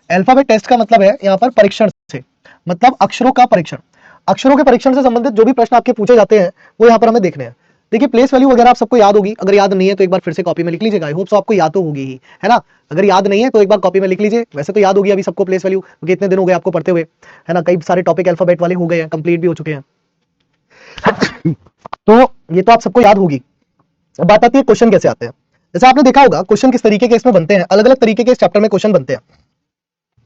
Alphabet test का मतलब है यहाँ पर परीक्षण से, मतलब अक्षरों का परीक्षण। अक्षरों के परीक्षण से संबंधित जो भी प्रश्न आपके पूछे जाते हैं वो यहाँ पर हमें देखने हैं। देखिए प्लेस वैल्यू वगैरह आप सबको याद होगी, अगर याद नहीं है तो एक बार फिर से कॉपी में लिख लीजिएगा। आई होप सो आपको याद तो होगी ही, है ना। अगर याद नहीं है तो एक बार कॉपी में लिख लीजिए। वैसे तो याद होगी अभी सबको प्लेस वैल्यू, क्योंकि इतने दिन हो गए आपको पढ़ते हुए, है ना। कई सारे टॉपिक अल्फाबेट वाले हो गए हैं, कंप्लीट भी हो चुके हैं। तो ये तो आप सबको याद होगी। अब बात आती है क्वेश्चन कैसे आते हैं। जैसे आपने देखा होगा क्वेश्चन किस तरीके के इसमें बनते हैं, अलग अलग तरीके के इस चैप्टर में क्वेश्चन बनते हैं।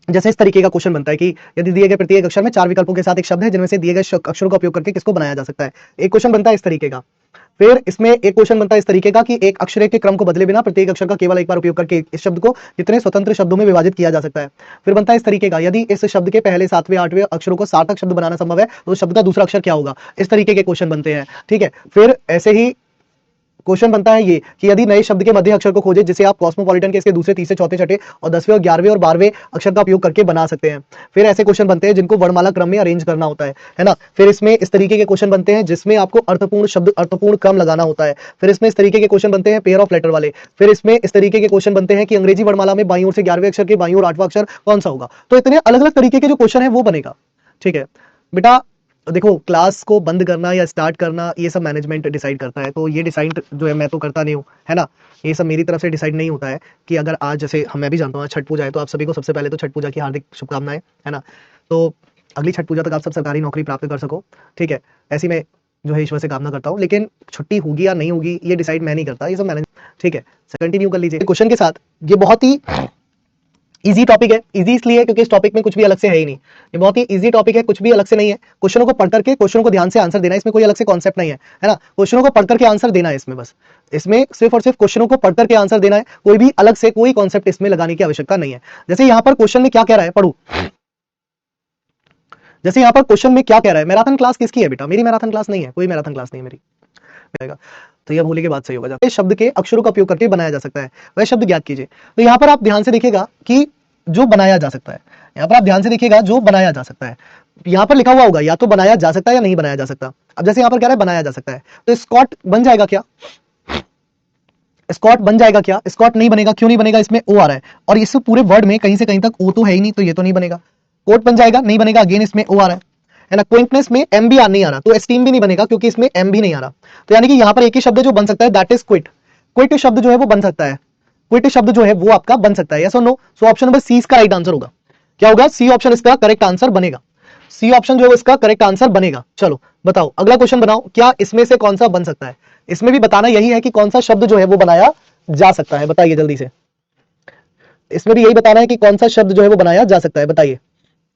जैसे इस तरीके का क्वेश्चन बनता है कि यदि दिए गए प्रत्येक अक्षर में 4 विकल्पों के साथ एक शब्द है जिनमें से दिए गए अक्षरों का उपयोग करके किसको बनाया जा सकता है। एक क्वेश्चन बनता है इस तरीके का। फिर इसमें एक क्वेश्चन बनता है इस तरीके का कि एक अक्षर के क्रम को बदले बिना प्रत्येक अक्षर का केवल एक बार उपयोग करके इस शब्द को कितने स्वतंत्र शब्दों में विभाजित किया जा सकता है। फिर बनता है इस तरीके का, यदि इस शब्द के पहले 7वें 8वें अक्षरों को सार्थक शब्द बनाना संभव है तो उस शब्द का दूसरा अक्षर क्या होगा। इस तरीके के क्वेश्चन बनते हैं, ठीक है। फिर ऐसे ही क्वेश्चन बनता है ये कि यदि नए शब्द के मध्य अक्षर को खोजे जिसे आप कॉस्मोपॉलिटन के इसके दूसरे तीसरे चौथे छठे और 10वें और 11वें और 12वें अक्षर का उपयोग करके बना सकते हैं। फिर ऐसे क्वेश्चन बनते हैं जिनको वर्णमाला क्रम में अरेंज करना होता है ना। फिर इसमें इस तरीके के क्वेश्चन बनते हैं जिसमें आपको अर्थपूर्ण शब्द अर्थपूर्ण क्रम लगाना होता है। फिर इसमें इस तरीके के क्वेश्चन बनते हैं पेयर ऑफ लेटर वाले। फिर इसमें इस तरीके के क्वेश्चन बनते हैं कि अंग्रेजी वर्णमाला में बाईं ओर से 11वें अक्षर के बाईं ओर 8वां अक्षर कौन सा होगा। तो इतने अलग अलग तरीके के जो क्वेश्चन है वो बनेगा, ठीक है बेटा। देखो क्लास को बंद करना या स्टार्ट करना ये सब मैनेजमेंट डिसाइड करता है, तो ये डिसाइड जो है मैं तो करता नहीं हूँ, है ना। ये सब मेरी तरफ से डिसाइड नहीं होता है कि अगर आज जैसे मैं भी जानता हूँ छठ पूजा है तो आप सभी को सबसे पहले तो छठ पूजा की हार्दिक शुभकामनाएं, है ना। तो अगली छठ पूजा तक आप सब सरकारी नौकरी प्राप्त कर सको, ठीक है। ऐसी मैं जो है ईश्वर से कामना करता हूँ, लेकिन छुट्टी होगी या नहीं होगी ये डिसाइड मैं नहीं करता, ये सब मैनेज, ठीक है। कंटिन्यू कर लीजिए क्वेश्चन के साथ। ये बहुत ही इजी टॉपिक है। इजी इसलिए क्योंकि इस टॉपिक में कुछ भी अलग से है ही नहीं। ये बहुत ही इजी टॉपिक है, कुछ भी अलग से नहीं है। क्वेश्चनों को पढ़ करके क्वेश्चन को ध्यान से आंसर देना है, इसमें कोई अलग से कॉन्सेप्ट नहीं है ना। क्वेश्चनों को पढ़ करके आंसर देना है इसमें, बस इसमें सिर्फ और सिर्फ क्वेश्चनों को पढ़ करके आंसर देना है। कोई भी अलग से कोई कॉन्सेप्ट इसमें लगाने की आवश्यकता नहीं है। जैसे यहाँ पर क्वेश्चन में क्या कह रहा है, पढ़ू। जैसे यहाँ पर क्वेश्चन में क्या कह रहा है, मैराथन क्लास किसकी है बेटा, मेरी मैराथन क्लास नहीं है, कोई मैराथन क्लास नहीं है मेरी। तो यह भूले के बाद सही होगा। इस शब्द के अक्षरों का उपयोग करके बनाया जा सकता है, वह शब्द ज्ञात कीजिए। तो यहाँ पर आप ध्यान से देखिएगा कि जो बनाया जा सकता है, यहाँ पर आप ध्यान से देखिएगा जो बनाया जा सकता है, यहाँ पर लिखा हुआ होगा या तो बनाया जा सकता है या नहीं बनाया जा सकता। अब जैसे यहाँ पर कह रहा है बनाया जा सकता है, तो स्कॉट बन जाएगा क्या, स्कॉट बन जाएगा क्या, स्कॉट नहीं बनेगा। क्यों नहीं बनेगा, इसमें ओ आ रहा है और इस पूरे वर्ड में कहीं से कहीं तक ओ तो है ही नहीं, तो ये तो नहीं बनेगा। कोट बन जाएगा, नहीं बनेगा, अगेन इसमें ओ आ रहा है ना। क्विंटनेस में एम भी नहीं आ रहा, तो एस्टीम भी नहीं बनेगा क्योंकि इसमें एम भी नहीं आ रहा। तो यानी कि यहाँ पर एक ही शब्द जो बन सकता है दैट इज क्विट। क्विट शब्द जो है वो बन सकता है, क्विट शब्द जो है वो आपका बन सकता है, यस और no. So option number C इसका राइट आंसर होगा। क्या होगा, सी ऑप्शन इसका करेक्ट आंसर बनेगा। सी ऑप्शन जो है इसका करेक्ट आंसर बनेगा। चलो बताओ अगला क्वेश्चन बनाओ, क्या इसमें से कौन सा बन सकता है। इसमें भी बताना यही है कि कौन सा शब्द जो है वो बनाया जा सकता है, बताइए जल्दी से। इसमें भी यही बताना है कि कौन सा शब्द जो है वो बनाया जा सकता है, बताइए।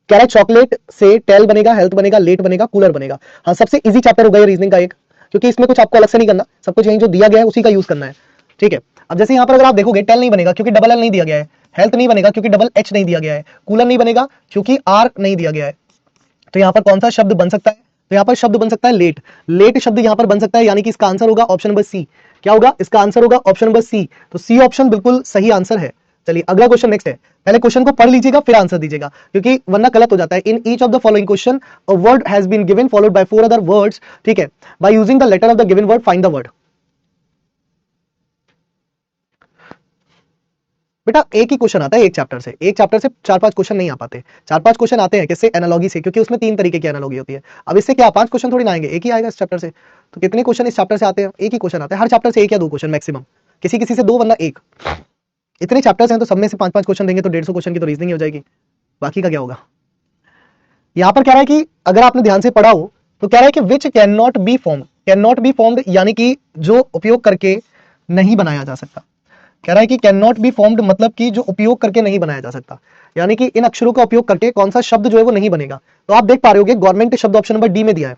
कह रहा है चॉकलेट से टेल बनेगा, हेल्थ बनेगा, लेट बनेगा, कूलर बनेगा। हाँ सबसे इजी चैप्टर होगा ये रीजनिंग का एक, क्योंकि इसमें कुछ आपको अलग से नहीं करना, सब कुछ यही जो दिया गया है उसी का यूज करना है, ठीक है। अब जैसे यहाँ पर अगर आप देखोगे टेल नहीं बनेगा क्योंकि डबल एल नहीं दिया गया है, हेल्थ नहीं बनेगा क्योंकि डबल एच नहीं दिया गया है, कूलर नहीं बनेगा क्योंकि आर नहीं दिया गया है। तो यहाँ पर कौन सा शब्द बन सकता है, तो यहाँ पर शब्द बन सकता है लेट। लेट शब्द यहाँ पर बन सकता है, यानी कि इसका आंसर होगा ऑप्शन नंबर सी। क्या होगा, इसका आंसर होगा ऑप्शन नंबर सी। तो सी ऑप्शन बिल्कुल सही आंसर है। चलिए अगला क्वेश्चन नेक्स्ट है। पहले क्वेश्चन को पढ़ लीजिएगा फिर आंसर दीजिएगा, क्योंकि वरना गलत हो जाता है। In each of the following question a word has been given followed by 4 other words, ठीक है। By using the letter of the given word find the word. बेटा एक ही क्वेश्चन आता है एक चैप्टर से, एक चैप्टर से 4-5 क्वेश्चन नहीं आ पाते। 4-5 क्वेश्चन आते हैं किससे, एनालॉजी से, क्योंकि उसमें 3 तरीके की एनालॉजी होती है। अब इससे क्या 5 क्वेश्चन थोड़ी ना आएंगे, एक ही आएगा इस चैप्टर से। तो कितने क्वेश्चन इस चैप्टर से आते हैं, एक ही क्वेश्चन आता है हर चैप्टर से, एक या 2 क्वेश्चन मैक्सिमम, किसी किसी से 2 वरना 1। इतने चैप्टर्स हैं तो सब में से 5-5 क्वेश्चन देंगे तो 150 क्वेश्चन की तो रीजनिंग हो जाएगी, बाकी का क्या होगा। यहां पर कह रहा है कि अगर आपने ध्यान से पढ़ा हो तो कह रहा है कि which can not be formed, can not be formed यानी कि जो उपयोग करके नहीं बनाया जा सकता। कह रहा है कि कैन नॉट बी फॉर्म्ड मतलब कि जो उपयोग करके नहीं बनाया जा सकता, यानी कि इन अक्षरों का उपयोग करके कौन सा शब्द जो है वो नहीं बनेगा। तो आप देख पा रहे होगे गवर्नमेंट शब्द ऑप्शन नंबर डी में दिया है,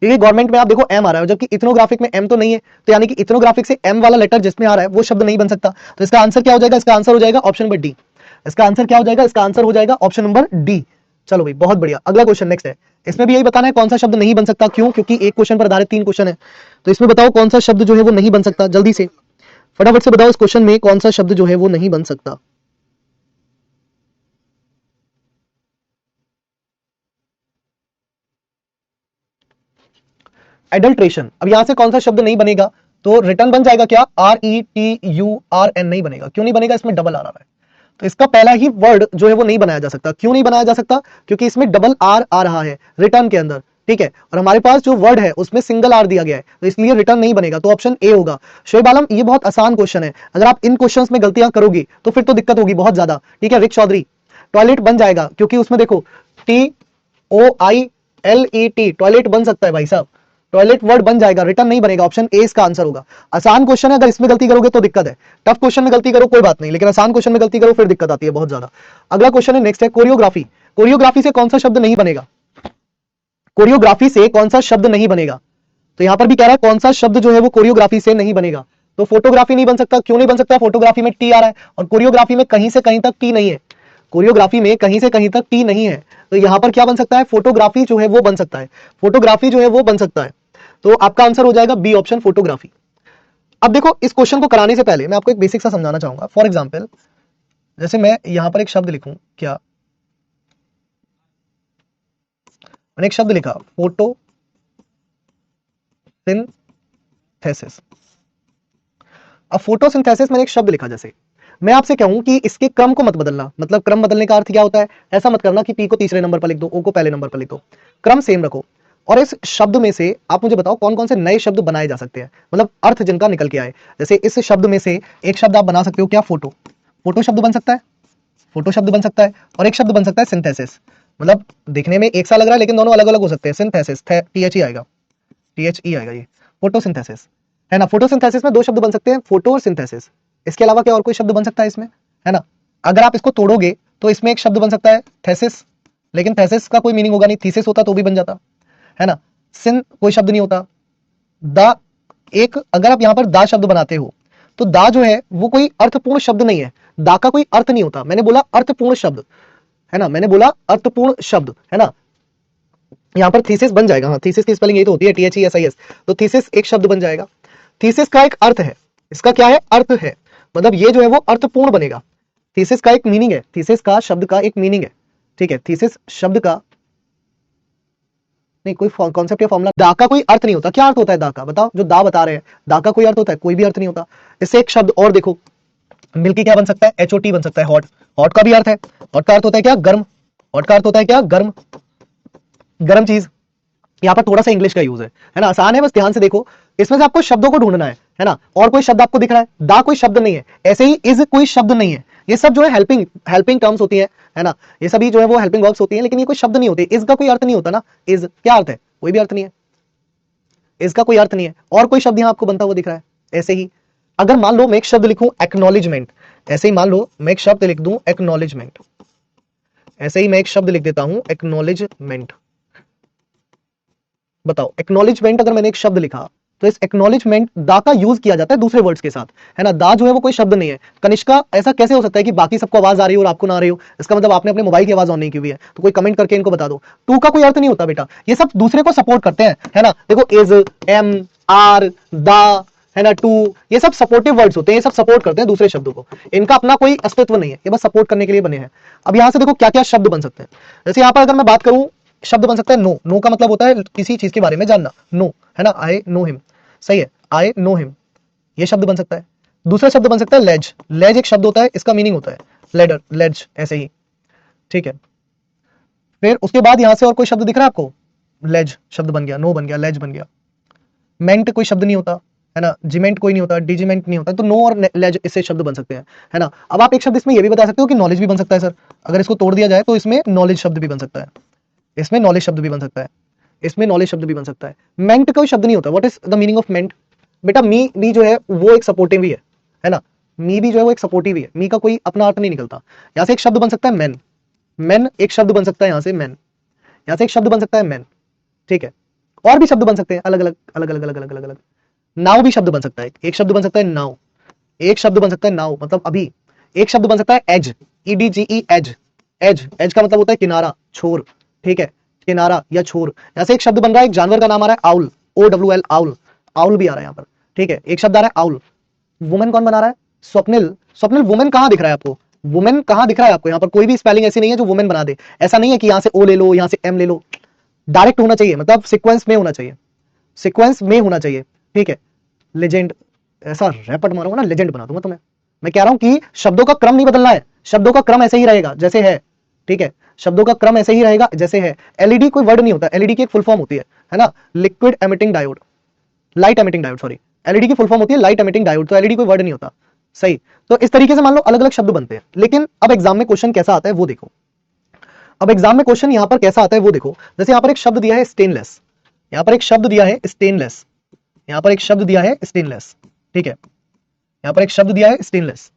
क्योंकि गवर्नमेंट में आप देखो एम आ रहा है, जबकि इथनोग्राफिक में एम तो नहीं है, तो यानी कि इथनोग्राफिक से एम वाला लेटर जिसमें आ रहा है वो शब्द नहीं बन सकता। तो इसका आंसर क्या हो जाएगा, इसका आंसर हो जाएगा ऑप्शन नंबर डी। इसका आंसर क्या हो जाएगा, इसका आंसर हो जाएगा ऑप्शन नंबर डी। चलो भाई बहुत बढ़िया, अगला क्वेश्चन नेक्स्ट है। इसमें भी यही बताना है कौन सा शब्द नहीं बन सकता, क्यों, क्योंकि एक क्वेश्चन पर आधारित 3 क्वेश्चन है। तो इसमें बताओ कौन सा शब्द जो है वो नहीं बन सकता, जल्दी से फटाफट से बताओ इस क्वेश्चन में कौन सा शब्द जो है वो नहीं बन सकता। एडल्ट्रेशन, अब यहां से कौन सा शब्द नहीं बनेगा, तो रिटर्न बन जाएगा क्या, RETURN नहीं बनेगा। क्यों नहीं बनेगा, इसमें डबल आ रहा है, तो इसका पहला ही वर्ड जो है वो नहीं बनाया जा सकता। क्यों नहीं बनाया जा सकता? क्योंकि इसमें डबल आर आ रहा है रिटर्न के अंदर, ठीक है, और हमारे पास जो वर्ड है उसमें सिंगल आर दिया गया है, तो इसलिए रिटर्न नहीं बनेगा। तो ऑप्शन ए होगा। शोएब आलम, ये बहुत आसान क्वेश्चन है, अगर आप इन क्वेश्चंस में गलतियां करोगी तो फिर तो दिक्कत होगी बहुत ज्यादा, ठीक है। रिक चौधरी, टॉयलेट बन जाएगा, क्योंकि उसमें देखो TOILET टॉयलेट बन सकता है भाई साहब, टॉयलेट वर्ड बन जाएगा, रिटर्न नहीं बनेगा। ऑप्शन ए इसका आंसर होगा। आसान क्वेश्चन है, अगर इसमें गलती करोगे तो दिक्कत है। टफ क्वेश्चन में गलती करो कोई बात नहीं, लेकिन आसान क्वेश्चन में गलती करो फिर दिक्कत आती है बहुत ज्यादा। अगला क्वेश्चन है, नेक्स्ट है कोरियोग्राफी। कोरियोग्राफी से कौन सा शब्द नहीं बनेगा? कोरियोग्राफी से कौन सा शब्द नहीं बनेगा? तो यहां पर भी कह रहा है कौन सा शब्द जो है वो कोरियोग्राफी से नहीं बनेगा। तो फोटोग्राफी नहीं बन सकता। क्यों नहीं बन सकता? फोटोग्राफी में टी आ रहा है और कोरियोग्राफी में कहीं से कहीं तक टी नहीं है। कोरियोग्राफी में कहीं से कहीं तक टी नहीं है, तो यहां पर क्या बन सकता है? फोटोग्राफी जो है वो बन सकता है। फोटोग्राफी जो है वो बन सकता है। तो आपका आंसर हो जाएगा बी ऑप्शन, फोटोग्राफी। अब देखो, इस क्वेश्चन को कराने से पहले मैं आपको एक बेसिक सा समझाना चाहूंगा। फॉर एग्जाम्पल, जैसे मैं यहां पर एक शब्द लिखूं, क्या मैंने एक शब्द लिखा फोटोसिंथेसिस। अब फोटोसिंथेसिस मैंने एक शब्द लिखा, जैसे मैं आपसे कहूं कि इसके क्रम को मत बदलना, मतलब क्रम बदलने का अर्थ क्या होता है, ऐसा मत करना कि पी को तीसरे नंबर पर लिख दो, ओ को पहले नंबर पर लिख दो, क्रम सेम रखो। और इस शब्द में से आप मुझे बताओ कौन कौन से नए शब्द बनाए जा सकते हैं, मतलब अर्थ जिनका निकल के आए। जैसे इस शब्द में से एक शब्द आप बना सकते हो, क्या? फोटो। फोटो शब्द बन सकता है, फोटो शब्द बन सकता है। और एक शब्द बन सकता है सिंथेसिस, मतलब दिखने में एक सा लग रहा है लेकिन दोनों अलग अलग हो सकते हैं। सिंथेसिस, THE आएगा, THE आएगा, ये फोटोसिंथेसिस है ना। फोटोसिंथेसिस में दो शब्द बन सकते हैं, फोटो और सिंथेसिस। इसके अलावा क्या और कोई शब्द बन सकता है इसमें, है ना? अगर आप इसको तोड़ोगे तो इसमें एक शब्द बन सकता है थेसिस, लेकिन थेसिस का कोई मीनिंग होगा नहीं, थीसिस होता तो भी बन जाता, है ना। सिन कोई शब्द नहीं होता। दा, एक अगर आप यहां पर दा शब्द बनाते हो तो दा जो है वो कोई अर्थपूर्ण शब्द नहीं है, दा का कोई अर्थ नहीं होता। मैंने बोला अर्थपूर्ण शब्द, है ना, मैंने बोला अर्थपूर्ण शब्द, है ना। यहां पर थीसिस बन जाएगा, हाँ, थीसिस की स्पेलिंग यही तो होती है, THESIS। तो थीसिस एक शब्द बन जाएगा। थीसिस का एक अर्थ है, इसका क्या है? अर्थ है, मतलब ये जो है वो अर्थपूर्ण बनेगा। थीसिस का एक मीनिंग है, थीसिस का शब्द का एक मीनिंग है, ठीक है। थीसिस शब्द का नहीं कोई कॉन्सेप्ट या फॉर्मूला, दा का कोई अर्थ नहीं होता। क्या अर्थ होता है दा का? बताओ, जो दा बता रहे हैं, दा का कोई अर्थ होता है? कोई भी अर्थ नहीं होता। इससे एक शब्द और देखो, मिल्की क्या बन सकता है? HOT बन सकता है, हॉट। हॉट का भी अर्थ है, हॉट का अर्थ होता है क्या? गर्म। हॉट का अर्थ होता है क्या? गर्म, गर्म चीज। यहाँ पर थोड़ा सा इंग्लिश का यूज है ना, आसान है, बस ध्यान से देखो। इसमें से आपको शब्दों को ढूंढना है ना। और कोई शब्द आपको दिख रहा है? दा कोई शब्द नहीं है, ऐसे ही इज कोई शब्द नहीं है। ये सब जो है हेल्पिंग हेल्पिंग टर्म्स होती है ना, ये सभी जो है वो हेल्पिंग वर्ब्स होती हैं, लेकिन ये कोई शब्द नहीं होते। इज का कोई अर्थ नहीं होता ना, इज क्या अर्थ है? कोई भी अर्थ नहीं है, इसका कोई अर्थ नहीं है। और कोई शब्द यहां आपको बनता हुआ दिख रहा है? ऐसे ही अगर मान लो मैं एक शब्द लिखूं एक्नॉलेजमेंट, ऐसे ही मान लो मैं एक शब्द लिख दूं एक्नॉलेजमेंट, ऐसे ही मैं एक शब्द लिख देता हूं एक्नॉलेजमेंट। बताओ, एक्नॉलेजमेंट अगर मैंने एक शब्द लिखा तो इस एक्नॉलेजमेंट दा का यूज किया जाता है दूसरे वर्ड्स के साथ, है ना। दा जो है वो कोई शब्द नहीं है। कनिष्का, ऐसा कैसे हो सकता है कि बाकी सबको आवाज आ रही हो और आपको ना आ रही हो? इसका मतलब आपने अपने मोबाइल की आवाज ऑन नहीं की हुई है। तो कोई कमेंट करके इनको बता दो। टू का कोई अर्थ नहीं होता बेटा, ये सब दूसरे को सपोर्ट करते हैं, है ना। देखो, इज, एम, आर, दा, है ना, टू, ये सब सपोर्टिव वर्ड्स होते हैं, ये सब सपोर्ट करते हैं दूसरे शब्दों को। इनका अपना कोई अस्तित्व नहीं है, ये बस सपोर्ट करने के लिए बने हैं। अब यहां से देखो क्या क्या शब्द बन सकते हैं। जैसे यहां पर अगर मैं बात करूं, शब्द बन सकता है नो। नो का मतलब होता है किसी चीज के बारे में जानना, नो, है ना। आई नो हिम, सही है, आई नो हिम, ये शब्द बन सकता है। दूसरा शब्द बन सकता है लेज। लेज एक शब्द होता है, इसका मीनिंग होता है लेडर, लेज, ऐसे ही, ठीक है। फिर उसके बाद यहां से और कोई शब्द दिख रहा है आपको? लेज शब्द बन गया, नो बन गया, लेज बन गया। मेंट कोई शब्द नहीं होता, है ना। जिमेंट कोई नहीं होता, डिजिमेंट नहीं होता। तो नो और लेज इससे शब्द बन सकते हैं, है ना। अब आप एक शब्द इसमें यह भी बता सकते हो कि नॉलेज भी बन सकता है सर। अगर इसको तोड़ दिया जाए तो इसमें नॉलेज शब्द भी बन सकता है, इसमें नॉलेज शब्द भी बन सकता है, इसमें नॉलेज शब्द भी बन सकता है। मेंट कोई शब्द नहीं होता। What is the meaning of meant? बेटा, मी भी जो है वो एक सपोर्टिव ही है ना। मी भी जो है वो एक सपोर्टिव ही है, मी का कोई अपना अर्थ नहीं निकलता। यहां से एक शब्द बन सकता है मैन, मैन एक शब्द बन सकता है यहां से, मैन, यहां से एक शब्द बन सकता है मैन, ठीक है। और भी शब्द बन सकते हैं अलग अलग अलग अलग अलग अलग अलग अलग। नाव भी शब्द बन सकता है, एक शब्द बन सकता है नाव, एक शब्द बन सकता है नाव, मतलब अभी। एक शब्द बन सकता है edge, EDGE, edge. Edge, edge का मतलब होता है किनारा, छोर, ठीक है, किनारा या छोर। यहां से एक शब्द बन रहा है, एक जानवर का नाम आ रहा है आउल, OWL, आउल, आउल भी आ रहा है यहां पर, ठीक है। एक शब्द आ रहा है आउल। वुमेन कौन बना रहा है? स्वप्निल। स्वप्निल, वुमेन कहां दिख रहा है आपको? वुमेन कहां दिख रहा है आपको? यहां पर कोई भी स्पेलिंग ऐसी नहीं है जो वुमेन बना दे। ऐसा नहीं है कि यहां से ओ ले लो, यहां से एम ले लो, डायरेक्ट होना चाहिए, मतलब सीक्वेंस में होना चाहिए, सीक्वेंस में होना चाहिए, ठीक है। लेजेंड, ऐसा रैपट मारूंगा ना, लेजेंड बना दूंगा तुम्हें। मैं कह रहा हूं कि शब्दों का क्रम नहीं बदलना है, शब्दों का क्रम ऐसे ही रहेगा जैसे है, ठीक है, शब्दों का क्रम ऐसे ही रहेगा जैसे है। एलईडी कोई वर्ड नहीं होता, एलईडी की एक फुल फॉर्म होती है ना, liquid emitting diode, light emitting diode, sorry, LED की फुल फॉर्म होती है लाइट एमिटिंग डायोड, तो एलईडी कोई वर्ड नहीं होता, सही। तो इस तरीके से मान लो अलग अलग शब्द बनते हैं, लेकिन अब एग्जाम में क्वेश्चन कैसा आता है वो देखो। अब एग्जाम में क्वेश्चन यहां पर कैसा आता है वो देखो। जैसे यहां पर एक शब्द दिया है स्टेनलेस, यहां पर एक शब्द दिया है स्टेनलेस, यहां पर एक शब्द दिया है स्टेनलेस, ठीक है, यहां पर एक शब्द दिया है स्टेनलेस।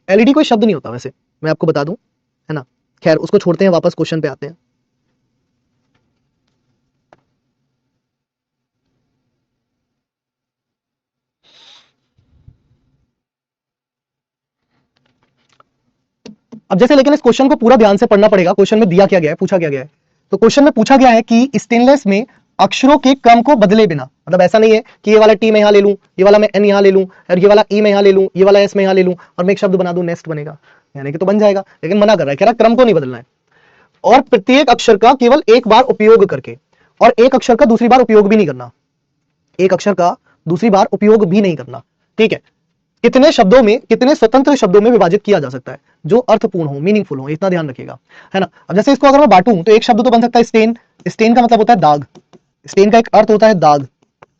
एलईडी कोई शब्द नहीं होता वैसे, मैं आपको बता दूं, है ना। खैर उसको छोड़ते हैं, वापस क्वेश्चन पे आते हैं। अब जैसे लेकिन इस क्वेश्चन को पूरा ध्यान से पढ़ना पड़ेगा, क्वेश्चन में दिया क्या गया है, पूछा क्या गया है। तो क्वेश्चन में पूछा गया है कि स्टेनलेस में अक्षरों के क्रम को बदले बिना, मतलब ऐसा नहीं है कि ये वाला टी मैं यहां ले लूं, ये वाला मैं एन यहां ले लूं, और ये वाला ई मैं यहां ले लूं, ये वाला एस मैं यहां ले लूं और मैं एक शब्द बना दूं, नेस्ट बनेगा, यानी कि तो बन जाएगा, लेकिन मना कर रहा है, कह रहा क्रम को नहीं बदलना है, और प्रत्येक अक्षर का केवल एक बार उपयोग करके, और एक अक्षर का दूसरी बार उपयोग भी नहीं करना, एक अक्षर का दूसरी बार उपयोग भी नहीं करना, ठीक है। कितने शब्दों में, कितने स्वतंत्र शब्दों में विभाजित किया जा सकता है जो अर्थपूर्ण हो, मीनिंगफुल हो, इतना ध्यान रखिएगा, है ना। अब जैसे इसको अगर मैं बांटूं तो एक शब्द तो बन सकता है स्टेन, स्टेन का मतलब होता है दाग, स्टेन का एक अर्थ होता है दाग,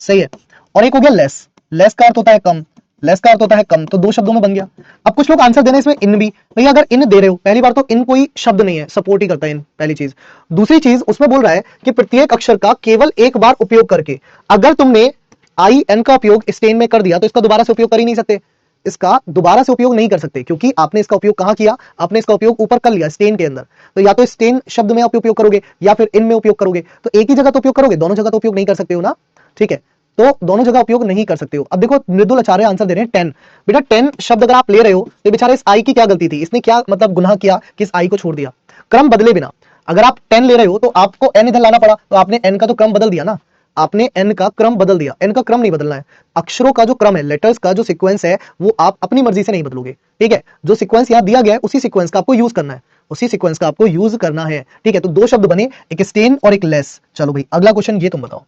सही है। और एक हो गया लेस, लेस का अर्थ होता है कम, लेस का अर्थ होता है कम, तो दो शब्दों में बन गया। अब कुछ लोग आंसर देने इसमें इन भी, भैया अगर इन दे रहे हो, पहली बार तो इन कोई शब्द नहीं है, सपोर्ट ही करता है इन, पहली चीज। दूसरी चीज उसमें बोल रहा है कि प्रत्येक अक्षर का केवल एक बार उपयोग करके, अगर तुमने आई एन का उपयोग स्टेन में कर दिया तो इसका दोबारा से उपयोग कर ही नहीं सकते, इसका दोबारा से उपयोग नहीं कर सकते, क्योंकि आपने इसका उपयोग कहां किया, आपने इसका उपयोग ऊपर कर लिया स्टेन के अंदर, तो या तो स्टेन शब्द में आप उपयोग करोगे या फिर इन में उपयोग करोगे, तो एक ही जगह तो उपयोग करोगे, दोनों जगह तो उपयोग नहीं कर सकते हो ना, ठीक है, तो दोनों जगह उपयोग नहीं कर सकते हो। अब देखो मृदुल आचार्य आंसर दे रहे हैं 10, बेटा 10 शब्द अगर आप ले रहे हो तो बेचारे इस आई की क्या गलती थी, इसने क्या मतलब गुनाह किया कि इस आई को छोड़ दिया, क्रम बदले बिना। अगर आप 10 ले रहे हो तो आपको एन इधर लाना पड़ा, तो आपने एन का तो क्रम बदल दिया ना, आपने एन का क्रम बदल दिया, एन का क्रम नहीं बदलना है, अक्षरों का जो क्रम है, लेटर्स का जो सीक्वेंस है वो आप अपनी मर्जी से नहीं बदलोगे, ठीक है, जो सीक्वेंस यहां दिया गया है उसी सीक्वेंस का आपको यूज करना है, उसी सीक्वेंस का आपको यूज करना है, ठीक है। तो दो शब्द बने, एक स्टेन और एक लेस। चलो भाई अगला क्वेश्चन ये तुम बताओ।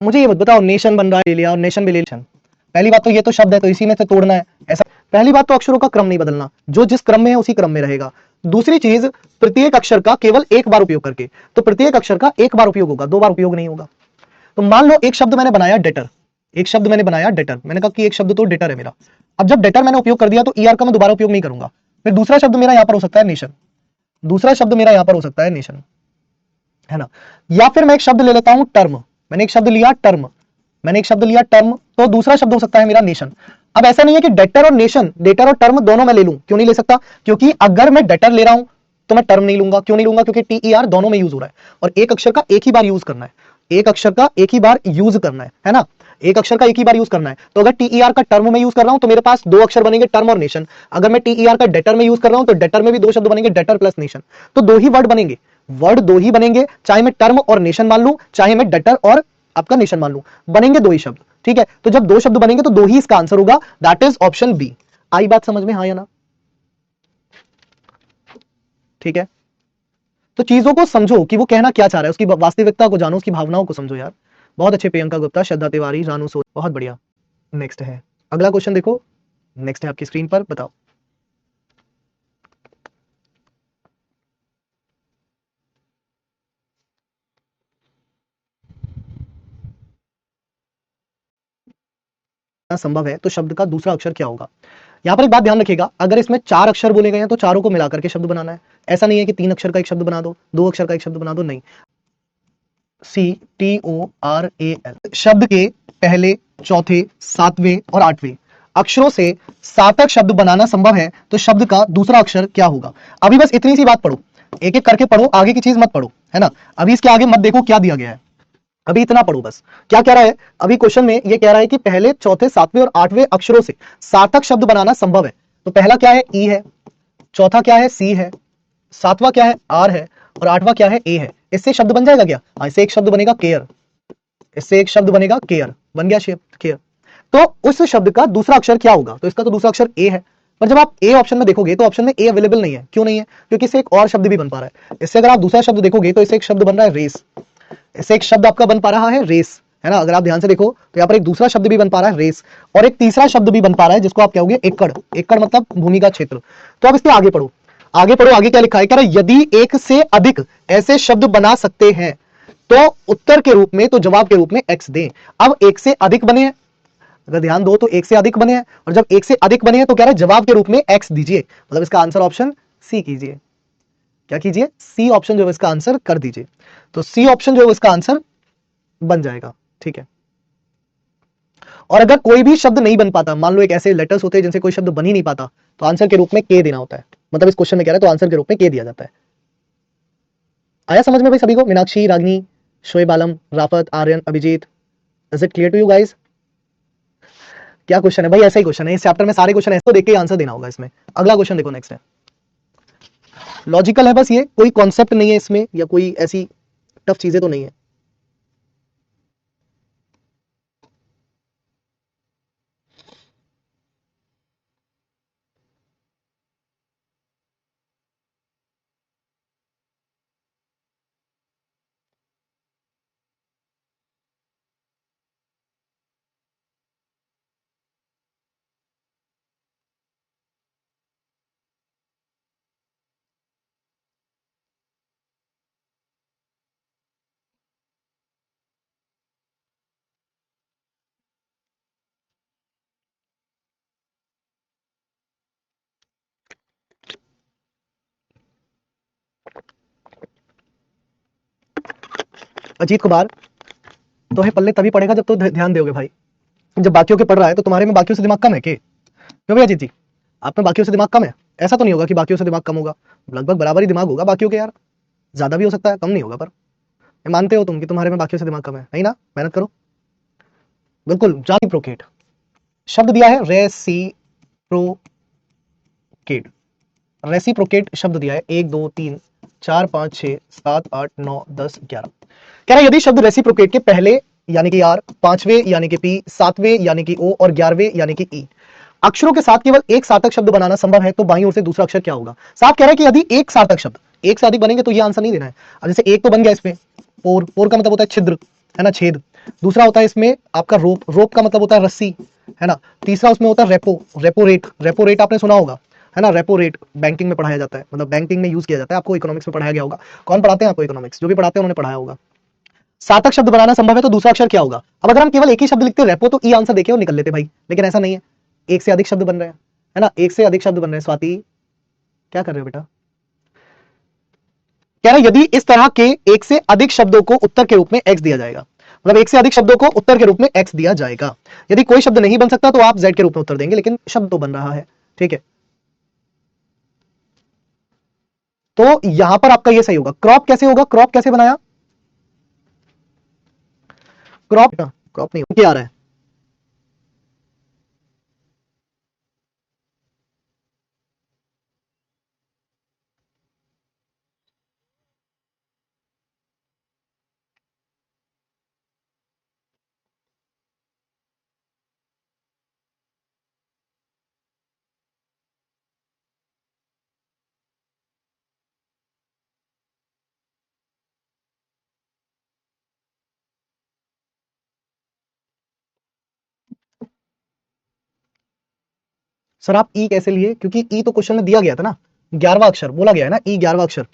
मुझे ये मत बताओ नेशन बन रहा है ले लिया और नेशन भी ले लिया, पहली बात तो ये तो शब्द है तो इसी में से तोड़ना है, ऐसा पहली बात तो अक्षरों का क्रम नहीं बदलना, जो जिस क्रम में है उसी क्रम में रहेगा। दूसरी चीज प्रत्येक अक्षर का केवल एक बार उपयोग करके, तो प्रत्येक अक्षर का एक बार उपयोग होगा, दो बार उपयोग नहीं होगा। तो मान लो एक शब्द मैंने बनाया डेटर, एक शब्द मैंने बनाया डेटर, मैंने कहा कि एक शब्द तो डेटर है मेरा, अब जब डेटर मैंने उपयोग कर दिया तो ईआर का मैं दोबारा उपयोग नहीं करूंगा, फिर दूसरा शब्द मेरा यहां पर हो सकता है नेशन, दूसरा शब्द मेरा यहां पर हो सकता है नेशन, है ना। या फिर मैं एक शब्द ले लेता हूं टर्म, मैंने एक शब्द लिया टर्म, मैंने एक शब्द लिया टर्म, तो दूसरा शब्द हो सकता है मेरा नेशन। अब ऐसा नहीं है कि डेटर और नेशन, डेटर और टर्म दोनों मैं ले लूं, क्यों नहीं ले सकता, क्योंकि अगर मैं डेटर ले रहा हूं तो मैं टर्म नहीं लूंगा, क्यों नहीं लूंगा, क्योंकि टीईआर दोनों में यूज हो रहा है और एक अक्षर का एक ही बार यूज करना है, एक अक्षर का एक ही बार यूज करना है ना, एक अक्षर का एक ही बार यूज करना है। तो अगर टीईआर का टर्म में यूज कर रहा हूं तो मेरे पास दो अक्षर बनेंगे टर्म और नेशन, अगर मैं टीईआर का डेटर में यूज कर रहा हूं तो डेटर में भी दो शब्द बनेंगे डेटर प्लस नेशन, तो दो ही वर्ड बनेंगे, वर्ड दो ही बनेंगे, चाहे मैं टर्म और नेशन मान लूं, चाहे मैं डेटर और आपका नेशन मान लूं, बनेंगे दो ही शब्द, ठीक है। तो जब दो शब्द बनेंगे तो दो ही इसका आंसर होगा, दैट इज ऑप्शन बी। आई बात समझ में, हाँ या ना, ठीक है। तो चीजों को समझो कि वो कहना क्या चाह रहा है, उसकी वास्तविकता को जानो, उसकी भावनाओं को समझो यार। बहुत अच्छे प्रियंका गुप्ता, श्रद्धा तिवारी, रानू सो, बहुत बढ़िया। नेक्स्ट है अगला क्वेश्चन, देखो नेक्स्ट है आपकी स्क्रीन पर, बताओ। संभव है तो शब्द का दूसरा अक्षर क्या होगा। यहां पर एक बात ध्यान रखिएगा, अगर इसमें चार अक्षर बोले गए हैं तो चारों को मिलाकर के शब्द बनाना है, ऐसा नहीं है कि तीन अक्षर का एक शब्द बना दो, दो अक्षर का एक शब्द बना दो, नहीं। CTORAL शब्द के पहले, चौथे, सातवें और आठवें अक्षरों से सार्थक शब्द बनाना संभव है तो शब्द का दूसरा अक्षर क्या होगा। अभी बस इतनी सी बात पढ़ो, एक एक करके पढ़ो, आगे की चीज मत पढ़ो, है ना। अभी इसके आगे मत देखो क्या दिया गया है, अभी इतना पढ़ो बस। क्या कह रहा है अभी क्वेश्चन में? ये कह रहा है कि पहले, चौथे, सातवें और आठवें अक्षरों से सार्थक शब्द बनाना संभव है। तो पहला क्या है? ई है, चौथा क्या है? सी है, सातवां क्या है? आर है, और आठवां क्या है? ए है। इससे शब्द बन जाएगा क्या? इससे एक शब्द बनेगा केयर, इससे एक शब्द बनेगा केयर, बन गया शेप केयर। तो उस शब्द का दूसरा अक्षर क्या होगा? तो इसका तो दूसरा अक्षर ए है, पर जब आप ए ऑप्शन में देखोगे तो ऑप्शन में ए अवेलेबल नहीं है। क्यों नहीं है? क्योंकि इससे एक और शब्द भी बन पा रहा है। इससे अगर आप दूसरा शब्द देखोगे तो इससे एक शब्द बन रहा है रेस, इससे एक शब्द आपका बन पा रहा है रेस, है ना? अगर आप ध्यान से देखो तो यहाँ पर एक दूसरा शब्द भी बन पा रहा है रेस, और एक तीसरा शब्द भी बन पा रहा है जिसको आप कहोगे एकड़। एकड़ मतलब भूमि का क्षेत्र। तो अब इसके आगे पढ़ो, आगे पढ़ो, आगे क्या लिखा है? कह रहा है यदि एक से अधिक ऐसे शब्द बना सकते हैं तो उत्तर के रूप में, तो जवाब के रूप में एक्स दें। अब एक से अधिक बने हैं, अगर ध्यान दो तो एक से अधिक बने हैं, और जब एक से अधिक बने हैं तो कह रहा है जवाब के रूप में एक्स दीजिए। मतलब इसका आंसर ऑप्शन सी कीजिए। क्या कीजिए? सी ऑप्शन जो है इसका आंसर कर दीजिए। तो सी ऑप्शन जो है इसका आंसर बन जाएगा। ठीक है। और अगर कोई भी शब्द नहीं बन पाता, मान लो एक ऐसे लेटर्स होते हैं जिनसे कोई शब्द बन ही नहीं पाता, तो आंसर के रूप में के देना होता है। मतलब इस क्वेश्चन में कह रहा है तो आंसर के रूप में के दिया जाता है। आया समझ में भाई सभी को? Meenakshi, Ragini, Shoaib Alam, Rafat, Aryan, Abhijeet, is it clear to you guys? क्या क्वेश्चन है भाई? ऐसा ही क्वेश्चन है इस चैप्टर में, सारे क्वेश्चन ऐसे देख के आंसर देना होगा इसमें। अगला क्वेश्चन देखो, नेक्स्ट है लॉजिकल है बस, ये कोई कॉन्सेप्ट नहीं है इसमें या कोई ऐसी टफ चीजें तो नहीं है। अजीत कुमार तो है पल्ले तभी पड़ेगा जब तो ध्यान दोगे भाई। जब बाकियों के पढ़ रहा है तो तुम्हारे में बाकियों से दिमाग कम है के? क्यों भैया अजीत जी, आप में बाकियों से दिमाग कम है? ऐसा तो नहीं होगा कि बाकियों से दिमाग कम होगा, लगभग बराबर ही दिमाग होगा बाकियों के यार। ज्यादा भी हो सकता है, कम नहीं होगा। पर मानते हो तुम कि तुम्हारे में बाकियों से दिमाग कम है, नहीं ना? मेहनत करो बिल्कुल। रेसिप्रोकेट शब्द दिया है, रेसिप्रोकेट, रेसिप्रोकेट शब्द दिया है। 1 2 3 4 5 6 7 8 9 10 11। कह रहा है यदि शब्द रेसिप्रोकेट के पहले यानी कि आर, पांचवें यानी कि पी, सातवें यानी कि ओ और 11वें यानी कि ई अक्षरों के साथ केवल एक सार्थक शब्द बनाना संभव है तो बाईं ओर से दूसरा अक्षर क्या होगा? साफ कह रहा है कि यदि एक सार्थक शब्द, एक से अधिक बनेंगे तो ये आंसर नहीं देना है। अब जैसे एक तो बन गया इसमें पोर, पोर का मतलब होता है छिद्र, है ना, छेद। दूसरा होता है इसमें आपका रोप, रोप का मतलब होता है रस्सी, है ना। तीसरा उसमें होता है repo, repo rate, repo rate आपने सुना होगा, है ना। रेपो रेट बैंकिंग में पढ़ाया जाता है, मतलब बैंकिंग में यूज किया जाता है। आपको इकोनॉमिक्स में पढ़ाया गया होगा। कौन पढ़ाते हैं आपको इकोनॉमिक्स? जो भी पढ़ाते हैं उन्होंने पढ़ाया होगा। सार्थक शब्द बनाना संभव है तो दूसरा अक्षर क्या होगा? अब अगर हम केवल एक ही शब्द लिखते रेपो तो ई आंसर देखे और निकल लेते भाई, लेकिन ऐसा नहीं है, एक से अधिक शब्द बन रहे हैं, है ना। एक से अधिक शब्द बन रहे हैं। स्वाति क्या कर रहे हो बेटा? कह रहा है यदि इस तरह के एक से अधिक शब्दों को उत्तर के रूप में एक्स दिया जाएगा, मतलब एक से अधिक शब्दों को उत्तर के रूप में एक्स दिया जाएगा। यदि कोई शब्द नहीं बन सकता तो आप जेड के रूप में उत्तर देंगे, लेकिन शब्द तो बन रहा है। ठीक है, तो यहां पर आपका ये सही होगा। क्रॉप कैसे होगा? क्रॉप कैसे बनाया? क्रॉप, क्रॉप नहीं क्या आ रहा है? सर आप ई कैसे लिए? क्योंकि ई तो क्वेश्चन में दिया गया था ना, 11वां अक्षर बोला गया है ना, ई 11वां अक्षर,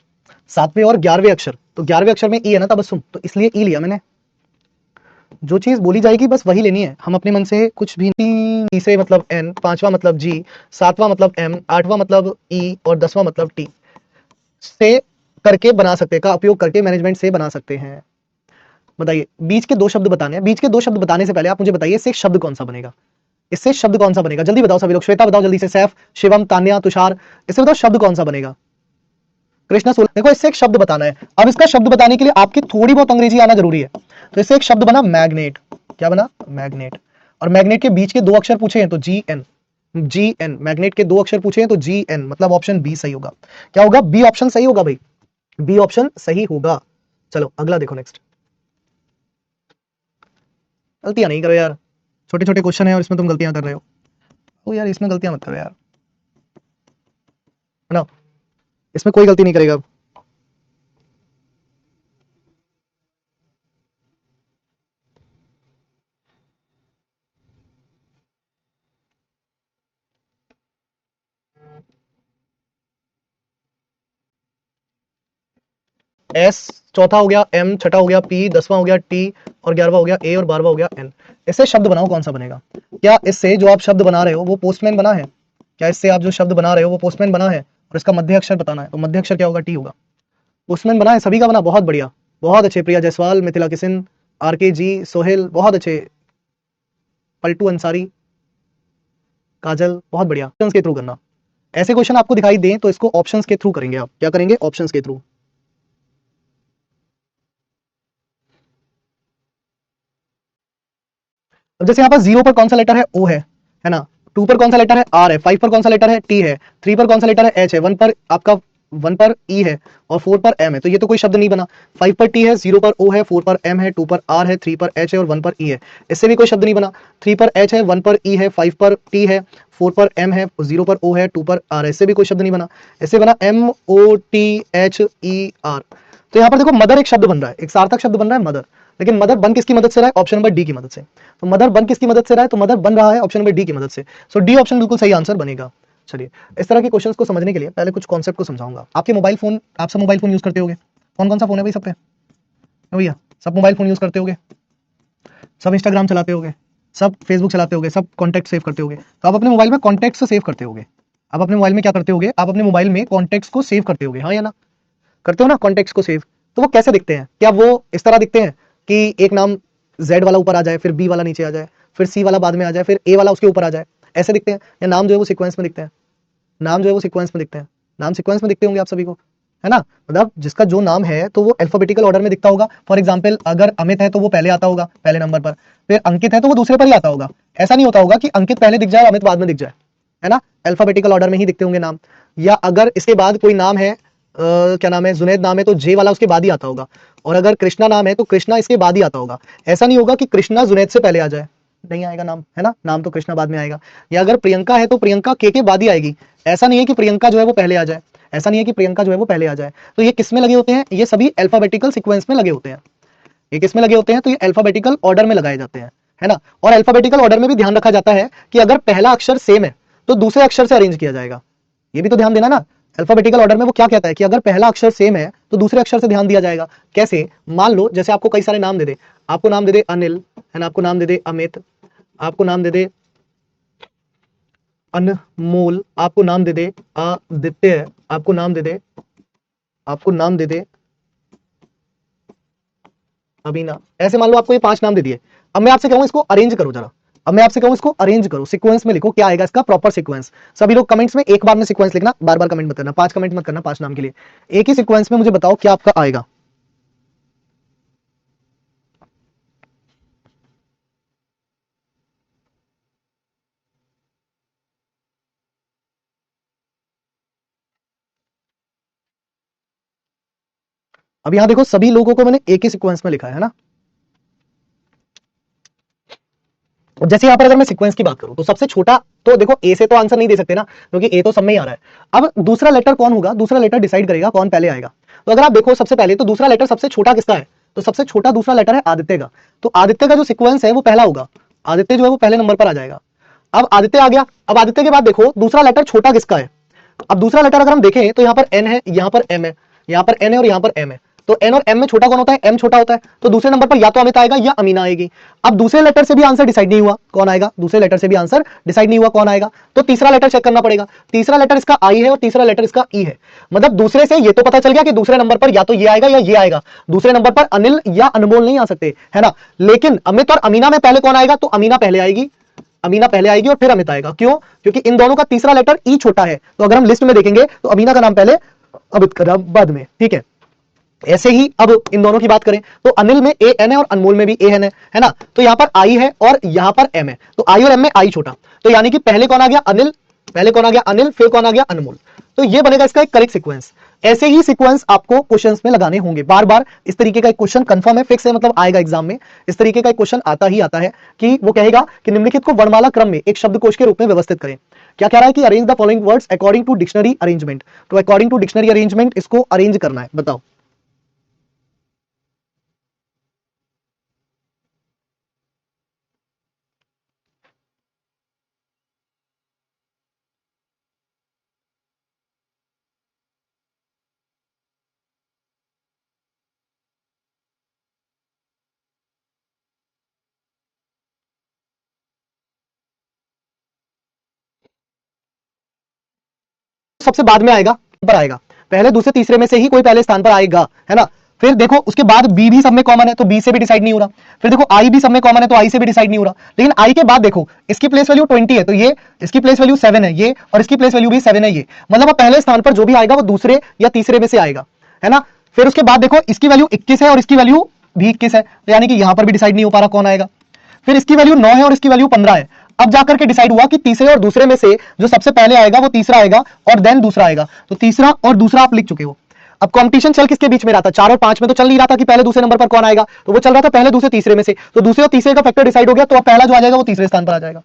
सातवें और 11वें अक्षर, तो 11वें अक्षर में ई है ना तबस्सुम, तो इसलिए ई लिया मैंने। जो चीज बोली जाएगी बस वही लेनी है, हम अपने मन से कुछ भी नहीं। टी से मतलब एन, पांचवा मतलब जी, सातवां मतलब एम, आठवां मतलब ई और 10वां मतलब टी से करके बना सकते हैं, का उपयोग करके मैनेजमेंट से बना सकते हैं। बताइए, बीच के दो शब्द बताने हैं। बीच के दो शब्द बताने से पहले आप मुझे बताइए इससे शब्द कौन सा बनेगा? इससे शब्द कौन सा बनेगा? जल्दी बताओ सभी लोग। श्वेता बताओ जल्दी से, सैफ, शिवम, तान्या, तुषार, इससे बताओ शब्द कौन सा बनेगा? कृष्णा सोलर, देखो इससे एक शब्द बताना है। अब इसका शब्द बताने के लिए आपकी थोड़ी बहुत अंग्रेजी आना जरूरी है। तो इससे एक शब्द बना मैग्नेट। क्या बना? मैग्नेट। और मैग्नेट के बीच के दो अक्षर पूछे हैं तो G N. G N, magnet के दो अक्षर पूछे हैं तो जी एन, मतलब ऑप्शन बी सही होगा। क्या होगा? बी ऑप्शन सही होगा भाई, बी ऑप्शन सही होगा। चलो अगला देखो, नेक्स्ट। गलतियां नहीं करो यार, छोटे छोटे क्वेश्चन है और इसमें तुम गलतियां कर रहे हो। ओ यार इसमें गलतियां मत करो यार, है ना, इसमें कोई गलती नहीं करेगा। एस चौथा हो गया, एम छठा हो गया, पी 10वां हो गया, टी और 11वां हो गया ए और 12वां हो गया एन। इससे शब्द बनाओ, कौन सा बनेगा? क्या इससे जो आप शब्द बना रहे हो वो पोस्टमैन बना है? क्या इससे आप जो शब्द बना रहे हो वो पोस्टमैन बना है? और इसका मध्य अक्षर बताना है, तो मध्य अक्षर क्या होगा? टी होगा। पोस्टमैन बना है, सभी का बना, बहुत बढ़िया, बहुत अच्छे। प्रिया जायसवाल, मिथिला किशन, आर के जी, सोहेल, बहुत अच्छे। पलटू अंसारी, काजल, बहुत बढ़िया। ऑप्शंस के थ्रू करना, ऐसे क्वेश्चन आपको दिखाई दें तो इसको ऑप्शंस के थ्रू करेंगे। आप क्या करेंगे? ऑप्शंस के थ्रू। अब जैसे यहाँ पर 0 पर कौन सा लेटर है? ओ है ना। 2 पर कौन सा लेटर है? आर है। 5 पर कौन सा लेटर है? टी है। 3 पर कौन सा लेटर है? एच है। 1 पर आपका 1 पर ई है और 4 पर एम है, तो ये तो कोई शब्द नहीं बना। 5 पर टी है, 0 पर ओ है, 4 पर एम है, 2 पर आर है, 3 पर एच है और 1 पर ई है, इससे भी कोई शब्द नहीं बना। 3 पर एच है, 1 पर ई है, 5 पर टी है, 4 पर एम है, 0 पर ओ है, 2 पर आर है, इससे भी कोई शब्द नहीं बना। इससे बना M O T H E R. तो यहाँ पर देखो मदर एक शब्द बन रहा है, एक सार्थक शब्द बन रहा है मदर। लेकिन मदर बन किसकी मदद से रहा है? ऑप्शन नंबर डी की मदद से। तो मदर बन किसकी मदद से रहा है? तो मदर बन रहा है ऑप्शन नंबर डी की मदद से। सो डी ऑप्शन बिल्कुल सही आंसर बनेगा। चलिए, इस तरह के क्वेश्चंस को समझने के लिए पहले कुछ कॉन्सेप्ट को समझाऊंगा। आपके मोबाइल फोन, आप सब मोबाइल फोन यूज करते होंगे। कौन कौन सा फोन है भाई सब पे? भैया सब मोबाइल फोन यूज करते होंगे, सब इंस्टाग्राम चलाते होंगे, सब फेसबुक चलाते होंगे, सब कॉन्टैक्ट सेव करते होंगे। तो आप अपने मोबाइल में कॉन्टैक्ट सेव करते होंगे। आप अपने मोबाइल में क्या करते होंगे? आप अपने मोबाइल में कॉन्टैक्ट्स को सेव करते होंगे, हाँ या ना? करते हो ना कॉन्टेक्ट्स को सेव। तो वो कैसे दिखते हैं? क्या वो इस तरह दिखते हैं कि एक नाम जेड वाला ऊपर आ जाए, फिर बी वाला नीचे आ जाए, फिर सी वाला बाद में आ जाए, फिर ए वाला उसके ऊपर आ जाए, ऐसे दिखते हैं? या नाम जो है वो सीक्वेंस में दिखते हैं? नाम जो है वो सीक्वेंस में दिखते हैं। नाम सीक्वेंस में दिखते होंगे आप सभी को, है ना। मतलब जिसका जो नाम है तो वो अल्फाबेटिकल ऑर्डर में दिखता होगा। फॉर एग्जाम्पल अगर अमित है तो वो पहले आता होगा, पहले नंबर पर। फिर अंकित है तो वो दूसरे पर ही आता होगा। ऐसा नहीं होता होगा कि अंकित पहले दिख जाए, अमित बाद में दिख जाए, है ना। अल्फाबेटिकल ऑर्डर में ही दिखते होंगे नाम। या अगर इसके बाद कोई नाम है, क्या नाम है, जुनैद नाम है, तो जे वाला उसके बाद ही आता होगा। और अगर कृष्णा नाम है तो कृष्णा इसके बाद ही आता होगा। ऐसा नहीं होगा कि कृष्णा जुनैद से पहले आ जाए, नहीं आएगा नाम, है ना। नाम तो कृष्णा बाद में आएगा। या अगर प्रियंका है तो प्रियंका के बाद ही आएगी। ऐसा नहीं है कि प्रियंका जो है वो पहले आ जाए, ऐसा नहीं है कि प्रियंका जो है वो पहले आ जाए। तो ये किस में लगे होते हैं? ये सभी अल्फाबेटिकल सीक्वेंस में लगे होते हैं। ये किस में लगे होते हैं? तो ये अल्फाबेटिकल ऑर्डर में लगाए जाते हैं, है ना। और अल्फाबेटिकल ऑर्डर में भी ध्यान रखा जाता है कि अगर पहला अक्षर सेम है तो दूसरे अक्षर से अरेंज किया जाएगा। ये भी तो ध्यान देना ना। अल्फाबेटिकल ऑर्डर में वो क्या कहता है कि अगर पहला अक्षर सेम है तो दूसरे अक्षर से ध्यान दिया जाएगा। कैसे? मान लो जैसे आपको कई सारे नाम दे दे, आपको नाम दे दे अनिल, है ना, आपको नाम दे दे अमित, आपको नाम दे दे अनमोल, आपको नाम दे दे आदित्य, आपको नाम दे दे, आपको नाम दे दे अबीना। ऐसे मान लो आपको ये 5 नाम दे दिए। अब मैं आपसे कहूं इसको अरेंज करो जरा। अब मैं आपसे कहूं इसको अरेंज करो, सीक्वेंस में लिखो, क्या आएगा इसका प्रॉपर सीक्वेंस। सभी लोग कमेंट्स में एक बार में सीक्वेंस लिखना, बार बार कमेंट मत करना, 5 कमेंट मत करना 5 नाम के लिए। एक ही सीक्वेंस में मुझे बताओ क्या आपका आएगा। अब यहां देखो सभी लोगों को मैंने एक ही सीक्वेंस में लिखा है ना। जैसे यहां पर अगर मैं सीक्वेंस की बात करूं तो सबसे छोटा, तो देखो ए से तो आंसर नहीं दे सकते ना, क्योंकि ए तो सब में ही आ रहा है। अब दूसरा लेटर कौन होगा? दूसरा लेटर डिसाइड करेगा कौन पहले आएगा। तो अगर आप देखो सबसे पहले तो दूसरा लेटर सबसे छोटा किसका है? तो सबसे छोटा दूसरा लेटर है आदित्य का। तो आदित्य का जो सीक्वेंस है वो पहला होगा। आदित्य जो है वो पहले नंबर पर आ जाएगा। अब आदित्य आ गया। अब आदित्य के बाद देखो दूसरा लेटर छोटा किसका है। अब दूसरा लेटर अगर हम देखें तो यहाँ पर एन है, यहाँ पर एम है, यहाँ पर एन है और यहाँ पर एम है। तो एन और एम में छोटा कौन होता है? एम छोटा होता है। तो दूसरे नंबर पर या तो अमित आएगा या अमीना आएगी। अब दूसरे लेटर से भी आंसर डिसाइड नहीं हुआ कौन आएगा, दूसरे लेटर से भी आंसर डिसाइड नहीं हुआ कौन आएगा। तो तीसरा लेटर चेक करना पड़ेगा। तीसरा लेटर इसका आई है और तीसरा लेटर इसका ई है। मतलब दूसरे से ये तो पता चल गया कि दूसरे नंबर पर या तो ये आएगा या ये आएगा। दूसरे नंबर पर अनिल या अनमोल नहीं आ सकते, है ना। लेकिन अमित और अमीना में पहले कौन आएगा? तो अमीना पहले आएगी, अमीना पहले आएगी और फिर अमित आएगा। क्यों? क्योंकि इन दोनों का तीसरा लेटर ई छोटा है। तो अगर हम लिस्ट में देखेंगे तो अमीना का नाम पहले अब इसका बाद में, ठीक है। ऐसे ही अब इन दोनों की बात करें तो अनिल में ए एन है और अनमोल में भी ए एन है ना। तो यहां पर आई है और यहां पर एम है, तो आई और एम में आई छोटा, तो यानी कि पहले कौन आ गया अनिल, पहले कौन आ गया अनिल, फिर कौन आ गया अनमोल। तो ये बनेगा इसका एक करेक्ट सीक्वेंस। ऐसे ही सीक्वेंस आपको क्वेश्चंस में लगाने होंगे बार बार। इस तरीके का एक क्वेश्चन कंफर्म है, फिक्स है, मतलब आएगा एग्जाम में। इस तरीके का एक क्वेश्चन आता ही आता है कि वो कहेगा कि निम्नलिखित को वर्णमाला क्रम में एक शब्दकोश के रूप में व्यवस्थित करें। क्या कह रहा है कि arrange the following words according to dictionary arrangement. तो अकॉर्डिंग टू डिक्शनरी अरेंजमेंट इसको अरेंज करना है, बताओ। सबसे बाद में आएगा, पर आएगा, पहले दूसरे तीसरे में से ही कोई पहले स्थान पर आएगा, है ना। फिर देखो उसके बाद बी भी सब में कॉमन है, तो बी से भी डिसाइड नहीं हो रहा। फिर देखो आई भी सब में कॉमन है, तो आई से भी डिसाइड नहीं हो रहा। लेकिन आई के बाद देखो इसकी प्लेस वैल्यू 20 है, तो ये इसकी प्लेस वैल्यू 7 है ये, और इसकी प्लेस वैल्यू भी 7 है ये। मतलब अब पहले स्थान पर जो भी आएगा वो दूसरे या तीसरे में से आएगा, है ना। फिर उसके बाद देखो इसकी वैल्यू 21 है और इसकी वैल्यू भी 21 है, तो यानी कि यहां पर भी डिसाइड नहीं हो पा रहा कौन आएगा। फिर इसकी वैल्यू 9 है और इसकी वैल्यू 15 है। अब जाकर के डिसाइड हुआ कि तीसरे और दूसरे में से जो सबसे पहले आएगा वो तीसरा आएगा और देन दूसरा आएगा, तो तीसरा और दूसरा आप लिख चुके हो। अब कंपटीशन चल किसके बीच में रहा था, 4 और 5 में तो चल नहीं रहा था कि पहले दूसरे नंबर पर कौन आएगा, तो वो चल रहा था पहले दूसरे तीसरे में से। तो दूसरे और तीसरे का फैक्टर डिसाइड हो गया, तो अब पहला जो आ जाएगा वो तीसरे स्थान पर आ जाएगा।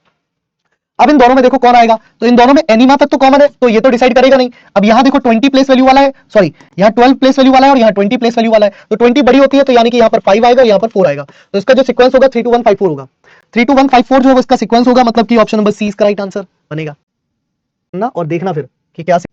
अब इन दोनों में देखो कौन आएगा, तो इन दोनों में एनिमा तक तो कॉमन है, तो ये तो डिसाइड करेगा नहीं। अब यहां देखो 20 प्लेस वैल्यू वाला है, सॉरी यहां 12 प्लेस वैल्यू वाला है और यहां 20 प्लेस वैल्यू वाला है, तो 20 बड़ी होती है, तो यानी कि यहां पर 5 आएगा, यहां पर 4 आएगा। तो इसका जो सीक्वेंस होगा 32154 होगा। 32154 जो इसका सीक्वेंस होगा, मतलब कि ऑप्शन नंबर सी इसका राइट आंसर बनेगा ना। और देखना फिर कि क्या से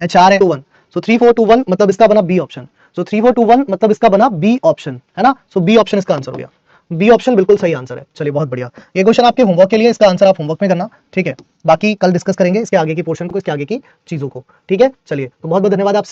चार है 21, सो 3421 मतलब इसका बना बी ऑप्शन। सो 3421 मतलब इसका बना बी ऑप्शन, है ना। सो बी ऑप्शन इसका आंसर हो गया, बी ऑप्शन बिल्कुल सही आंसर है। चलिए बहुत बढ़िया, ये क्वेश्चन आपके होमवर्क के लिए, इसका आंसर आप होमवर्क में करना, ठीक है। बाकी कल डिस्कस करेंगे इसके आगे की पोर्शन को, इसके आगे की चीजों को, ठीक है। चलिए तो बहुत बहुत धन्यवाद आप